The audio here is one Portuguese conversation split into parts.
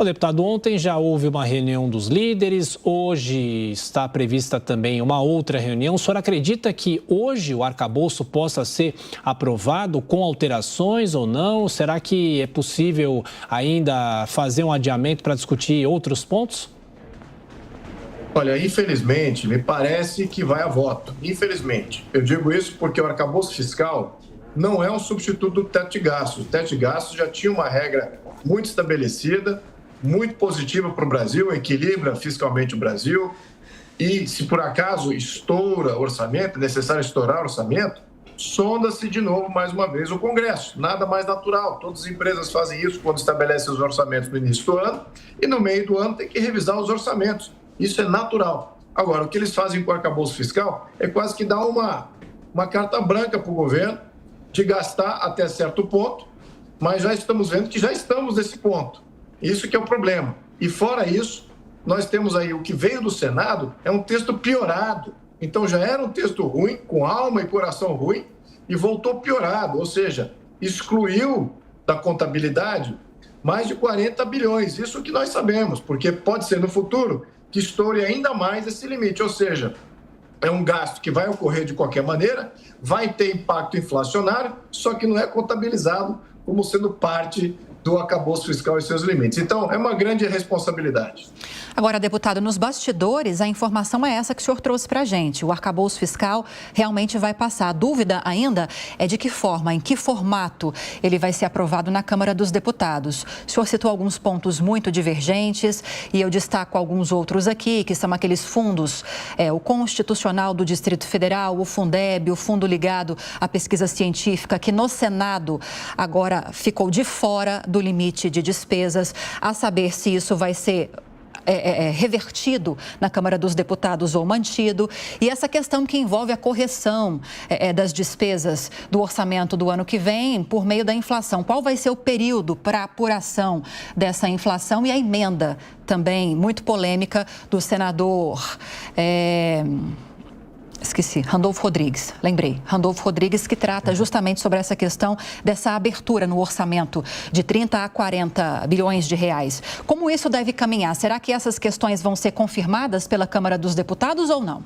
Bom, deputado, ontem já houve uma reunião dos líderes, hoje está prevista também uma outra reunião. O senhor acredita que hoje o arcabouço possa ser aprovado com alterações ou não? Será que é possível ainda fazer um adiamento para discutir outros pontos? Olha, infelizmente, me parece que vai a voto. Infelizmente. Eu digo isso porque o arcabouço fiscal não é um substituto do teto de gastos. O teto de gastos já tinha uma regra muito estabelecida, muito positiva para o Brasil, equilibra fiscalmente o Brasil. E se por acaso estoura orçamento, é necessário estourar orçamento, sonda-se de novo mais uma vez o Congresso. Nada mais natural. Todas as empresas fazem isso quando estabelecem os orçamentos no início do ano e no meio do ano tem que revisar os orçamentos. Isso é natural. Agora, o que eles fazem com o arcabouço fiscal é quase que dar uma carta branca para o governo de gastar até certo ponto, mas já estamos vendo que já estamos nesse ponto. Isso que é o problema. E fora isso, nós temos aí o que veio do Senado, é um texto piorado. Então já era um texto ruim, com alma e coração ruim, e voltou piorado, ou seja, excluiu da contabilidade mais de 40 bilhões. Isso que nós sabemos, porque pode ser no futuro que estoure ainda mais esse limite, ou seja, é um gasto que vai ocorrer de qualquer maneira, vai ter impacto inflacionário, só que não é contabilizado como sendo parte do arcabouço fiscal e seus limites. Então, é uma grande responsabilidade. Agora, deputado, nos bastidores, a informação é essa que o senhor trouxe para a gente. O arcabouço fiscal realmente vai passar. A dúvida ainda é de que forma, em que formato ele vai ser aprovado na Câmara dos Deputados. O senhor citou alguns pontos muito divergentes e eu destaco alguns outros aqui, que são aqueles fundos, o Constitucional do Distrito Federal, o Fundeb, o fundo ligado à pesquisa científica, que no Senado agora ficou de fora do limite de despesas, a saber se isso vai ser revertido na Câmara dos Deputados ou mantido. E essa questão que envolve a correção das despesas do orçamento do ano que vem por meio da inflação. Qual vai ser o período para apuração dessa inflação e a emenda também muito polêmica do senador... Randolfo Rodrigues, lembrei. Randolfo Rodrigues, que trata justamente sobre essa questão dessa abertura no orçamento de 30 a 40 bilhões de reais. Como isso deve caminhar? Será que essas questões vão ser confirmadas pela Câmara dos Deputados ou não?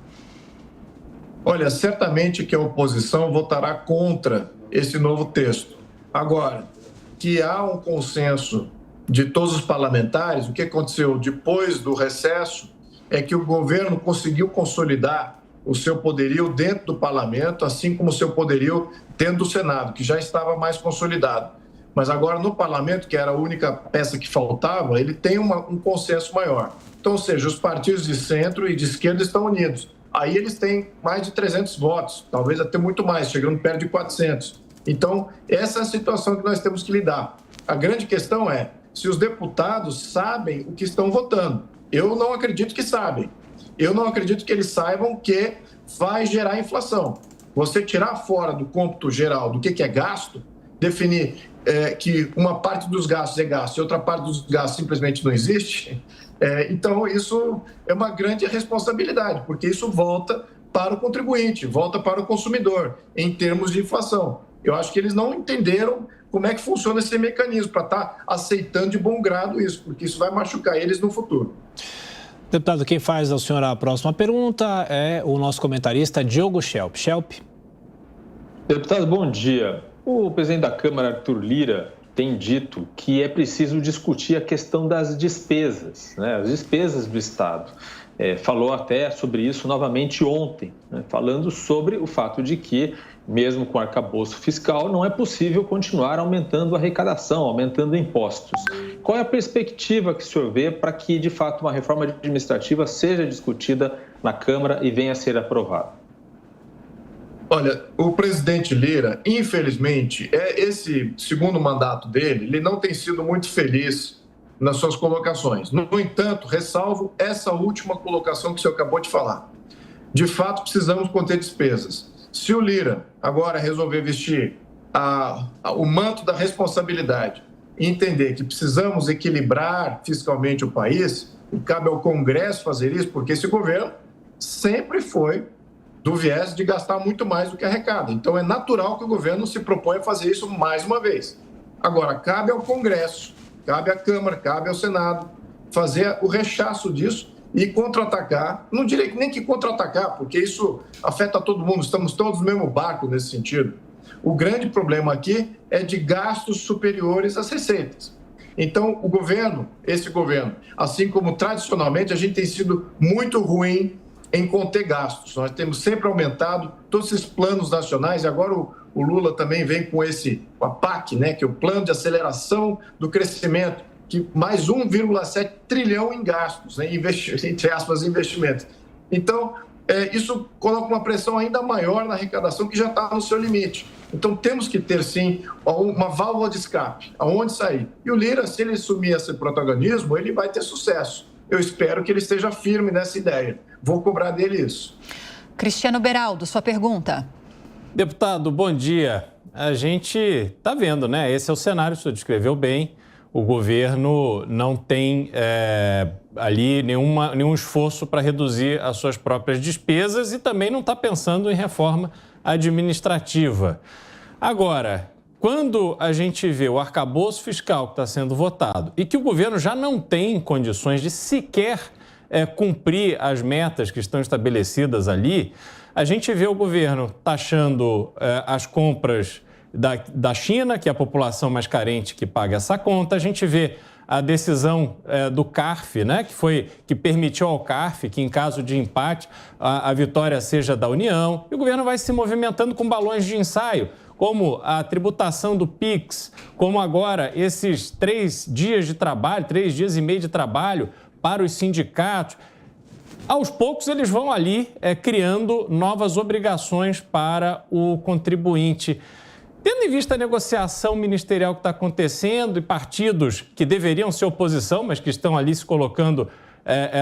Olha, certamente que a oposição votará contra esse novo texto. Agora, que há um consenso de todos os parlamentares, o que aconteceu depois do recesso é que o governo conseguiu consolidar o seu poderio dentro do parlamento, assim como o seu poderio dentro do Senado, que já estava mais consolidado. Mas agora no parlamento, que era a única peça que faltava, ele tem um consenso maior. Então, ou seja, os partidos de centro e de esquerda estão unidos. Aí eles têm mais de 300 votos, talvez até muito mais, chegando perto de 400. Então, essa é a situação que nós temos que lidar. A grande questão é se os deputados sabem o que estão votando. Eu não acredito que sabem. Eu não acredito que eles saibam que vai gerar inflação. Você tirar fora do cômputo geral do que é gasto, definir que uma parte dos gastos é gasto e outra parte dos gastos simplesmente não existe, então isso é uma grande responsabilidade, porque isso volta para o contribuinte, volta para o consumidor, em termos de inflação. Eu acho que eles não entenderam como é que funciona esse mecanismo para estar aceitando de bom grado isso, porque isso vai machucar eles no futuro. Deputado, quem faz ao senhor a próxima pergunta é o nosso comentarista Diogo Schelp. Schelp. Deputado, bom dia. O presidente da Câmara, Arthur Lira, tem dito que é preciso discutir a questão das despesas, né? As despesas do Estado. Falou até sobre isso novamente ontem, né? Falando sobre o fato de que, mesmo com arcabouço fiscal, não é possível continuar aumentando a arrecadação, aumentando impostos. Qual é a perspectiva que o senhor vê para que, de fato, uma reforma administrativa seja discutida na Câmara e venha a ser aprovada? Olha, o presidente Lira, infelizmente, esse segundo mandato dele, ele não tem sido muito feliz nas suas colocações. No entanto, ressalvo essa última colocação que o senhor acabou de falar. De fato, precisamos conter despesas. Se o Lira agora resolver vestir o manto da responsabilidade e entender que precisamos equilibrar fiscalmente o país, e cabe ao Congresso fazer isso, porque esse governo sempre foi do viés de gastar muito mais do que arrecada. Então, é natural que o governo se proponha a fazer isso mais uma vez. Agora, cabe ao Congresso cabe à Câmara, cabe ao Senado fazer o rechaço disso e contra-atacar. Não direi nem que contra-atacar, porque isso afeta todo mundo, estamos todos no mesmo barco nesse sentido. O grande problema aqui é de gastos superiores às receitas. Então, o governo, esse governo, assim como tradicionalmente, a gente tem sido muito ruim em conter gastos. Nós temos sempre aumentado todos esses planos nacionais, e agora o Lula também vem com a PAC, né, que é o Plano de Aceleração do Crescimento, que mais 1,7 trilhão em gastos, né, entre aspas, investimentos. Então, isso coloca uma pressão ainda maior na arrecadação, que já está no seu limite. Então, temos que ter, sim, uma válvula de escape, aonde sair. E o Lira, se ele assumir esse protagonismo, ele vai ter sucesso. Eu espero que ele esteja firme nessa ideia. Vou cobrar dele isso. Cristiano Beraldo, sua pergunta. Deputado, bom dia. A gente está vendo, né? Esse é o cenário, o senhor descreveu bem. O governo não tem ali nenhum esforço para reduzir as suas próprias despesas e também não está pensando em reforma administrativa. Agora, quando a gente vê o arcabouço fiscal que está sendo votado e que o governo já não tem condições de sequer cumprir as metas que estão estabelecidas ali, a gente vê o governo taxando as compras da China, que é a população mais carente que paga essa conta. A gente vê a decisão do CARF, né, que permitiu ao CARF que, em caso de empate, a vitória seja da União. E o governo vai se movimentando com balões de ensaio, como a tributação do PIX, como agora esses 3 dias de trabalho, 3 dias e meio de trabalho para os sindicatos. Aos poucos, eles vão ali criando novas obrigações para o contribuinte. Tendo em vista a negociação ministerial que está acontecendo e partidos que deveriam ser oposição, mas que estão ali se colocando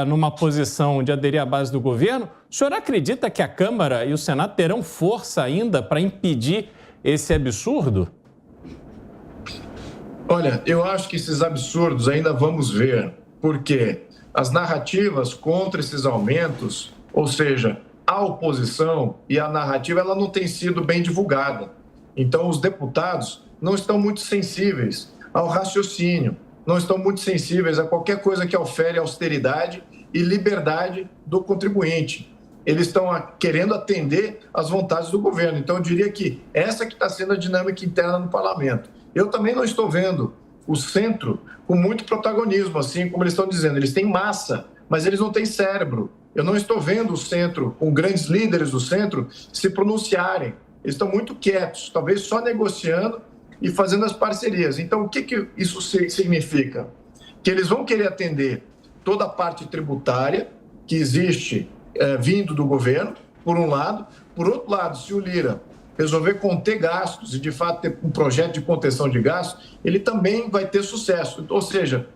numa posição de aderir à base do governo, o senhor acredita que a Câmara e o Senado terão força ainda para impedir esse absurdo? Olha, eu acho que esses absurdos ainda vamos ver, porque as narrativas contra esses aumentos, ou seja, a oposição e a narrativa, ela não tem sido bem divulgada. Então, os deputados não estão muito sensíveis ao raciocínio, não estão muito sensíveis a qualquer coisa que ofere austeridade e liberdade do contribuinte. Eles estão querendo atender às vontades do governo. Então, eu diria que essa que está sendo a dinâmica interna no parlamento. Eu também não estou vendo o centro com muito protagonismo, assim como eles estão dizendo. Eles têm massa, mas eles não têm cérebro. Eu não estou vendo o centro, com grandes líderes do centro, se pronunciarem. Eles estão muito quietos, talvez só negociando e fazendo as parcerias. Então, o que isso significa? Que eles vão querer atender toda a parte tributária que existe vindo do governo, por um lado. Por outro lado, se o Lira resolver conter gastos e, de fato, ter um projeto de contenção de gastos, ele também vai ter sucesso. Ou seja,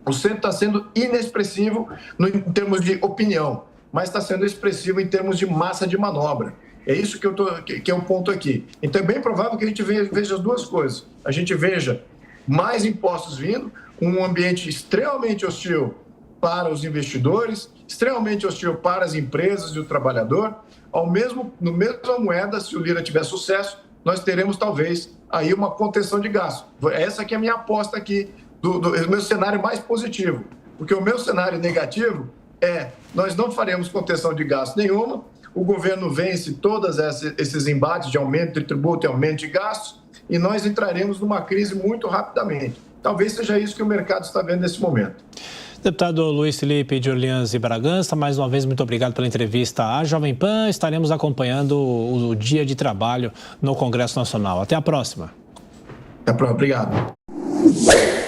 o centro está sendo inexpressivo em termos de opinião, mas está sendo expressivo em termos de massa de manobra. É isso que é o ponto aqui. Então, é bem provável que a gente veja as duas coisas. A gente veja mais impostos vindo, um ambiente extremamente hostil para os investidores, extremamente hostil para as empresas e o trabalhador. No mesma moeda, se o Lira tiver sucesso, nós teremos, talvez, aí uma contenção de gastos. Essa que é a minha aposta aqui, do meu cenário mais positivo. Porque o meu cenário negativo nós não faremos contenção de gastos nenhuma, o governo vence todos esses embates de aumento de tributo e aumento de gastos e nós entraremos numa crise muito rapidamente. Talvez seja isso que o mercado está vendo nesse momento. Deputado Luiz Felipe de Orleans e Bragança, mais uma vez, muito obrigado pela entrevista à Jovem Pan. Estaremos acompanhando o dia de trabalho no Congresso Nacional. Até a próxima. Até a próxima. Obrigado.